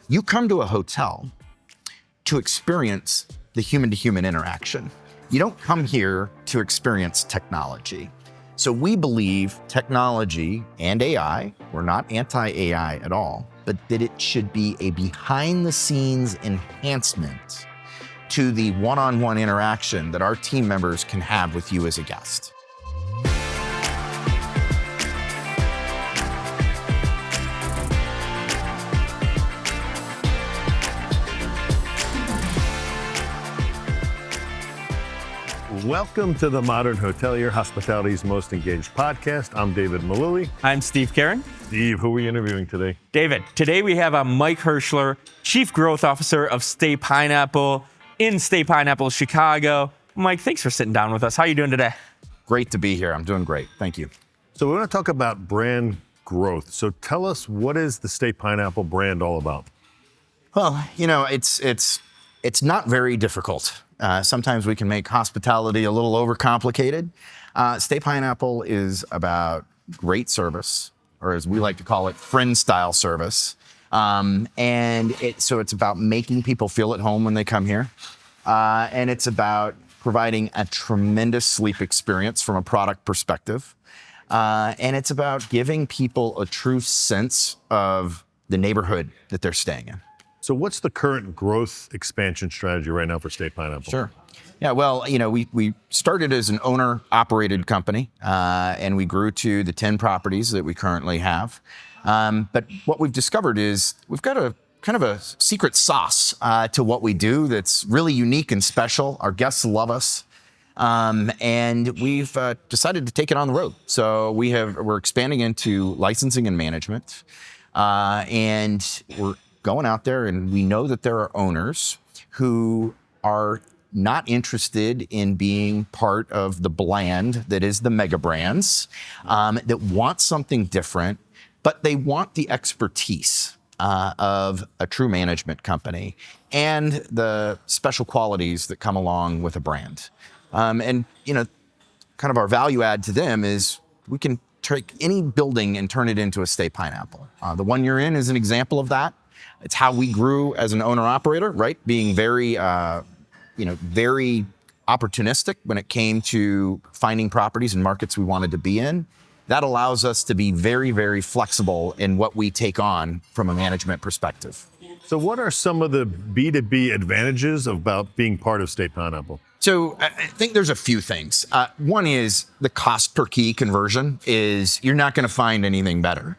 You come to a hotel to experience the human-to-human interaction. You don't come here to experience technology. So we believe technology and AI, we're not anti-AI at all, but that it should be a behind-the-scenes enhancement to the one-on-one interaction that our team members can have with you as a guest. Welcome to the Modern Hotelier, hospitality's most engaged podcast. I'm David Millili. I'm Steve Carran. Steve, who are we interviewing today? David, today we have Mike Hirschler, Chief Growth Officer of Staypineapple in Staypineapple Chicago. Mike, thanks for sitting down with us. How are you doing today? Great to be here. I'm doing great. Thank you. So we want to talk about brand growth. So tell us, what is the Staypineapple brand all about? Well, you know, it's not very difficult. Sometimes we can make hospitality a little overcomplicated. Staypineapple is about great service, or as we like to call it, friend-style service. So it's about making people feel at home when they come here. And it's about providing a tremendous sleep experience from a product perspective. And it's about giving people a true sense of the neighborhood that they're staying in. So what's the current growth expansion strategy right now for Staypineapple? Sure. Yeah, well, you know, we started as an owner-operated company, and we grew to the 10 properties that we currently have. But what we've discovered is we've got a kind of a secret sauce to what we do that's really unique and special. Our guests love us. And we've decided to take it on the road. So we're expanding into licensing and management, and we're going out there, and we know that there are owners who are not interested in being part of the bland that is the mega brands, that want something different, but they want the expertise of a true management company and the special qualities that come along with a brand. And, you know, kind of our value add to them is we can take any building and turn it into a Staypineapple. The one you're in is an example of that. It's how we grew as an owner-operator, right? Being very, very opportunistic when it came to finding properties and markets we wanted to be in. That allows us to be very, very flexible in what we take on from a management perspective. So what are some of the B2B advantages about being part of Staypineapple? So I think there's a few things. One is the cost per key conversion is you're not going to find anything better.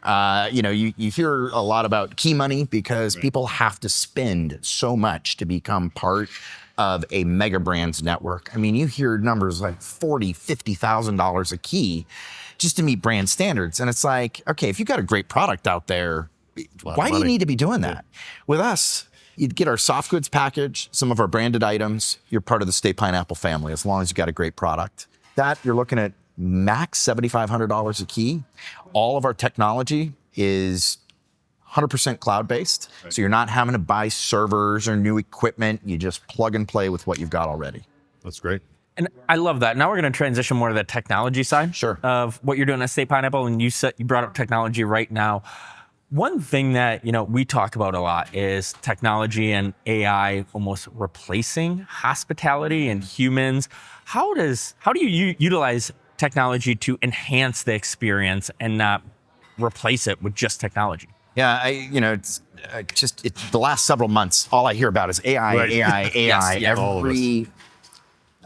You hear a lot about key money because people have to spend so much to become part of a mega brands network. I mean, you hear numbers like $40,000, $50,000 a key just to meet brand standards. And it's like, okay, if you've got a great product out there, why do you need to be doing that? With us, you'd get our soft goods package, some of our branded items. You're part of the Staypineapple family as long as you got a great product. That you're looking at max $7,500 a key. All of our technology is 100% cloud-based. Right. So you're not having to buy servers or new equipment. You just plug and play with what you've got already. That's great. And I love that. Now we're going to transition more to the technology side of what you're doing at Staypineapple. And you brought up technology right now. One thing that, we talk about a lot is technology and AI almost replacing hospitality and humans. How do you utilize technology to enhance the experience and not replace it with just technology? Yeah, it's the last several months, all I hear about is AI, right. AI. Yes,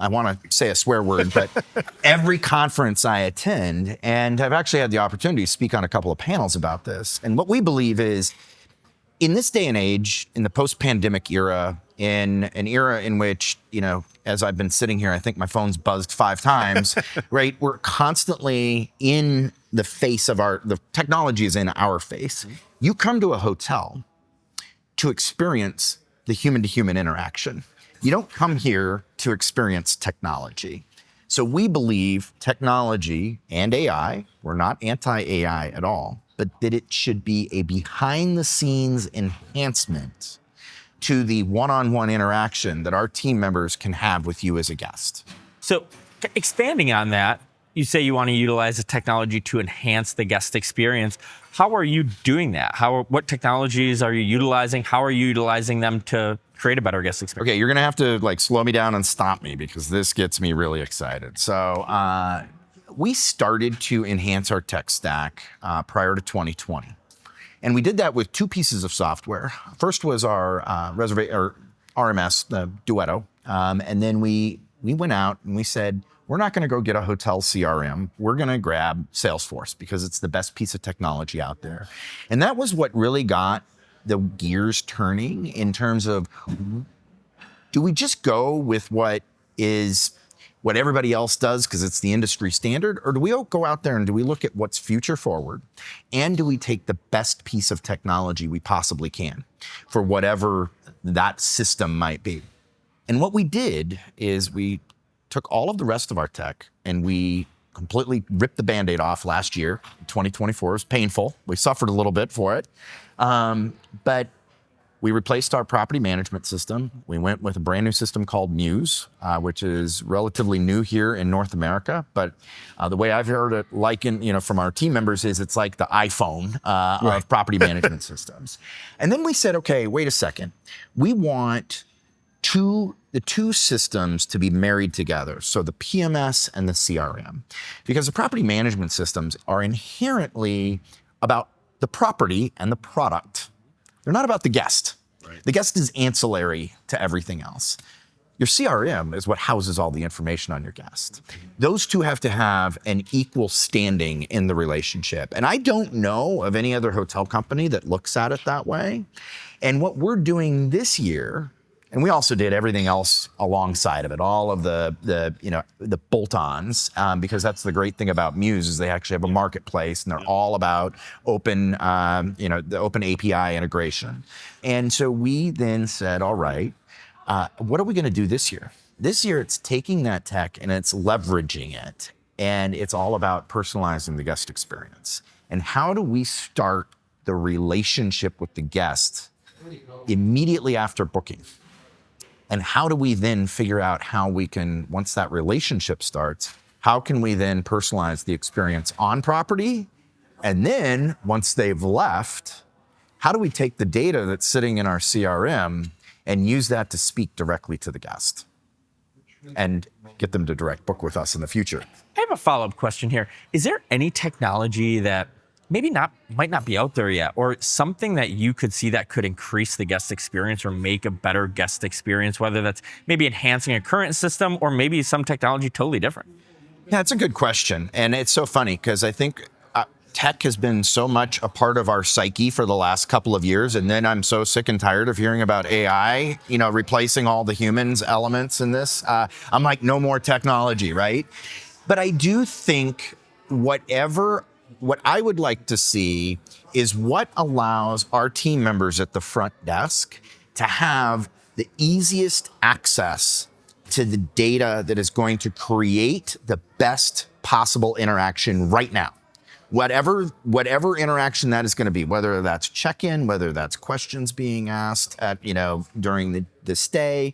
I want to say a swear word, but every conference I attend, and I've actually had the opportunity to speak on a couple of panels about this. And what we believe is, in this day and age, in the post-pandemic era, in an era in which, as I've been sitting here, I think my phone's buzzed 5 times, right? We're constantly in the face of the technology is in our face. Mm-hmm. You come to a hotel to experience the human-to-human interaction. You don't come here to experience technology. So we believe technology and AI, we're not anti-AI at all, but that it should be a behind-the-scenes enhancement to the one-on-one interaction that our team members can have with you as a guest. So expanding on that, you say you want to utilize the technology to enhance the guest experience. How are you doing that? What technologies are you utilizing? How are you utilizing them to create a better guest experience? Okay, you're gonna have to like slow me down and stop me because this gets me really excited. So we started to enhance our tech stack prior to 2020. And we did that with two pieces of software. First was our RMS, the Duetto. And then we went out and we said, we're not going to go get a hotel CRM. We're going to grab Salesforce because it's the best piece of technology out there. And that was what really got the gears turning in terms of, do we just go with what everybody else does because it's the industry standard, or do we go out there and do we look at what's future forward, and do we take the best piece of technology we possibly can for whatever that system might be? And what we did is we took all of the rest of our tech and we completely ripped the Band-Aid off last year. 2024 was painful. We suffered a little bit for it. But we replaced our property management system. We went with a brand new system called Muse, which is relatively new here in North America. But the way I've heard it likened, from our team members is it's like the iPhone of property management systems. And then we said, okay, wait a second. We want the two systems to be married together. So the PMS and the CRM, because the property management systems are inherently about the property and the product. They're not about the guest. Right. The guest is ancillary to everything else. Your CRM is what houses all the information on your guest. Those two have to have an equal standing in the relationship. And I don't know of any other hotel company that looks at it that way. And what we're doing this year, and we also did everything else alongside of it, all of the bolt-ons, because that's the great thing about Muse is they actually have a marketplace and they're all about open, the open API integration. And so we then said, all right, what are we going to do this year? This year, it's taking that tech and it's leveraging it, and it's all about personalizing the guest experience. And how do we start the relationship with the guest immediately after booking? And how do we then figure out how we can, once that relationship starts, how can we then personalize the experience on property? And then once they've left, how do we take the data that's sitting in our CRM and use that to speak directly to the guest and get them to direct book with us in the future? I have a follow-up question here. Is there any technology that might not be out there yet, or something that you could see that could increase the guest experience or make a better guest experience, whether that's maybe enhancing a current system or maybe some technology totally different? Yeah, it's a good question. And it's so funny because I think tech has been so much a part of our psyche for the last couple of years. And then I'm so sick and tired of hearing about AI, replacing all the humans elements in this. I'm like, no more technology, right? But I do think what I would like to see is what allows our team members at the front desk to have the easiest access to the data that is going to create the best possible interaction right now. Whatever interaction that is going to be, whether that's check-in, whether that's questions being asked at, during the stay,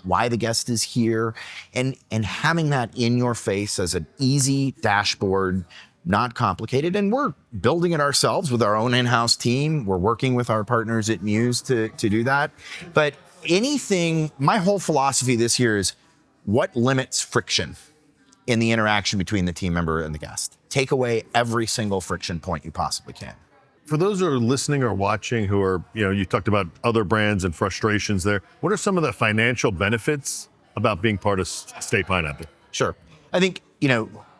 why the guest is here, and having that in your face as an easy dashboard, not complicated. And we're building it ourselves with our own in-house team. We're working with our partners at Muse to do that. But my whole philosophy this year is what limits friction in the interaction between the team member and the guest. Take away every single friction point you possibly can. For those who are listening or watching who are, you talked about other brands and frustrations there. What are some of the financial benefits about being part of Staypineapple? Sure. I think,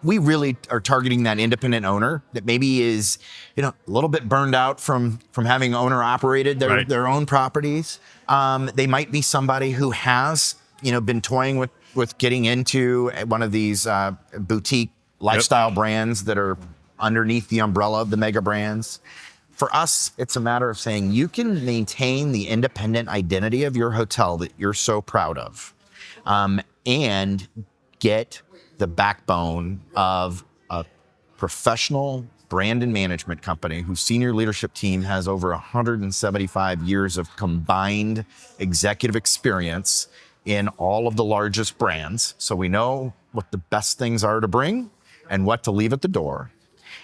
we really are targeting that independent owner that maybe is, a little bit burned out from having owner operated their own properties. They might be somebody who has, been toying with getting into one of these boutique lifestyle brands that are underneath the umbrella of the mega brands. For us, it's a matter of saying you can maintain the independent identity of your hotel that you're so proud of, and get the backbone of a professional brand and management company whose senior leadership team has over 175 years of combined executive experience in all of the largest brands. So we know what the best things are to bring. and what to leave at the door.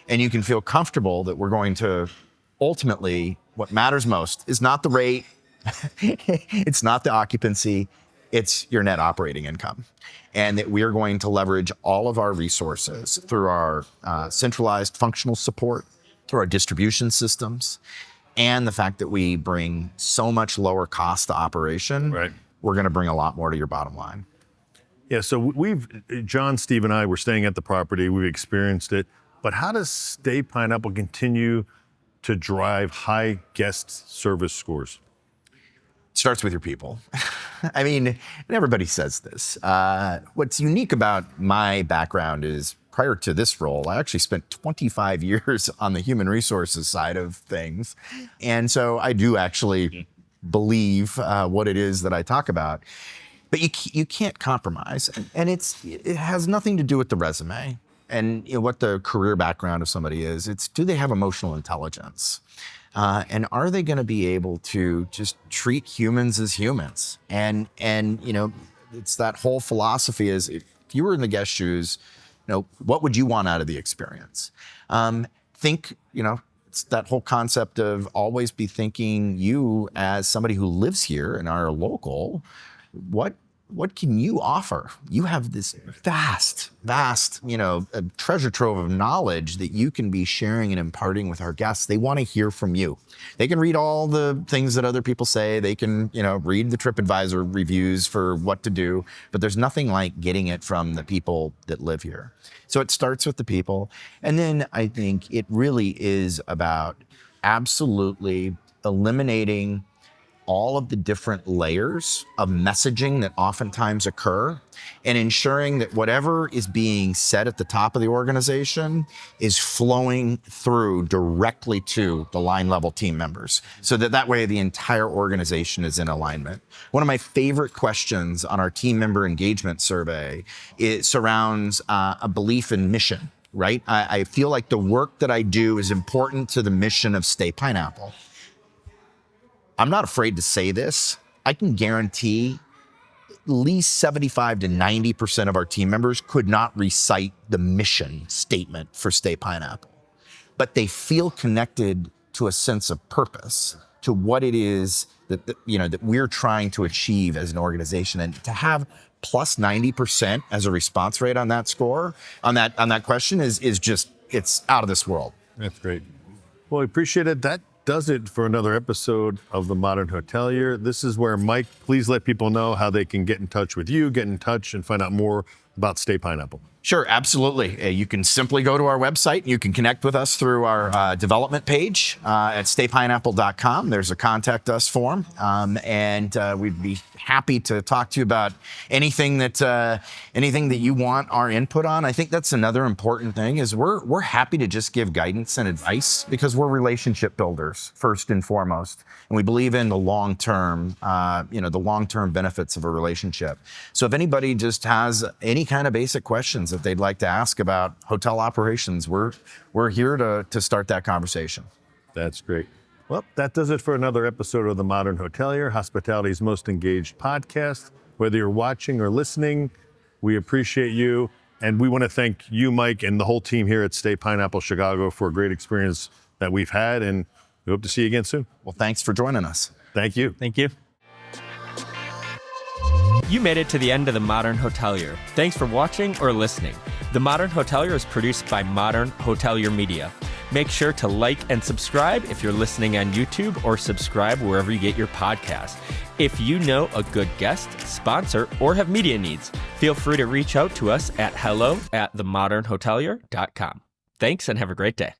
And you can feel comfortable that we're going to ultimately, what matters most is not the rate, it's not the occupancy, it's your net operating income. And that we are going to leverage all of our resources through our centralized functional support, through our distribution systems, and the fact that we bring so much lower cost to operation, right. We're going to bring a lot more to your bottom line. Yeah, so John, Steve, and I were staying at the property. We've experienced it. But how does Staypineapple continue to drive high guest service scores? It starts with your people. I mean, and everybody says this. What's unique about my background is prior to this role, I actually spent 25 years on the human resources side of things. And so I do actually believe what it is that I talk about. But you can't compromise. And it has nothing to do with the resume and what the career background of somebody is. It's, do they have emotional intelligence? And are they going to be able to just treat humans as humans? And it's that whole philosophy is, if you were in the guest shoes, what would you want out of the experience? It's that whole concept of always be thinking, you as somebody who lives here and are local, what can you offer? You have this vast, treasure trove of knowledge that you can be sharing and imparting with our guests. They want to hear from you. They can read all the things that other people say. They can, read the TripAdvisor reviews for what to do, but there's nothing like getting it from the people that live here. So it starts with the people. And then I think it really is about absolutely eliminating all of the different layers of messaging that oftentimes occur and ensuring that whatever is being said at the top of the organization is flowing through directly to the line level team members so that way the entire organization is in alignment. One of my favorite questions on our team member engagement survey, it surrounds a belief in mission, right? I feel like the work that I do is important to the mission of Staypineapple. I'm not afraid to say this. I can guarantee at least 75 to 90% of our team members could not recite the mission statement for Staypineapple, but they feel connected to a sense of purpose, to what it is that we're trying to achieve as an organization. And to have plus 90% as a response rate on that score, on that question is just, it's out of this world. That's great. Well, we appreciate it. That does it for another episode of The Modern Hotelier. This is where, Mike, please let people know how they can get in touch with you, get in touch and find out more about Staypineapple. Sure, absolutely. You can simply go to our website. You can connect with us through our development page at staypineapple.com. There's a contact us form, and we'd be happy to talk to you about anything that you want our input on. I think that's another important thing is we're happy to just give guidance and advice because we're relationship builders first and foremost, and we believe in the long term, the long term benefits of a relationship. So if anybody just has any kind of basic questions that they'd like to ask about hotel operations, we're here to start that conversation. That's great. Well, that does it for another episode of The Modern Hotelier, hospitality's most engaged podcast. Whether you're watching or listening, we appreciate you. And we want to thank you, Mike, and the whole team here at Staypineapple Chicago for a great experience that we've had. And we hope to see you again soon. Well, thanks for joining us. Thank you. Thank you. You made it to the end of The Modern Hotelier. Thanks for watching or listening. The Modern Hotelier is produced by Modern Hotelier Media. Make sure to like and subscribe if you're listening on YouTube, or subscribe wherever you get your podcasts. If you know a good guest, sponsor, or have media needs, feel free to reach out to us at hello@themodernhotelier.com. Thanks and have a great day.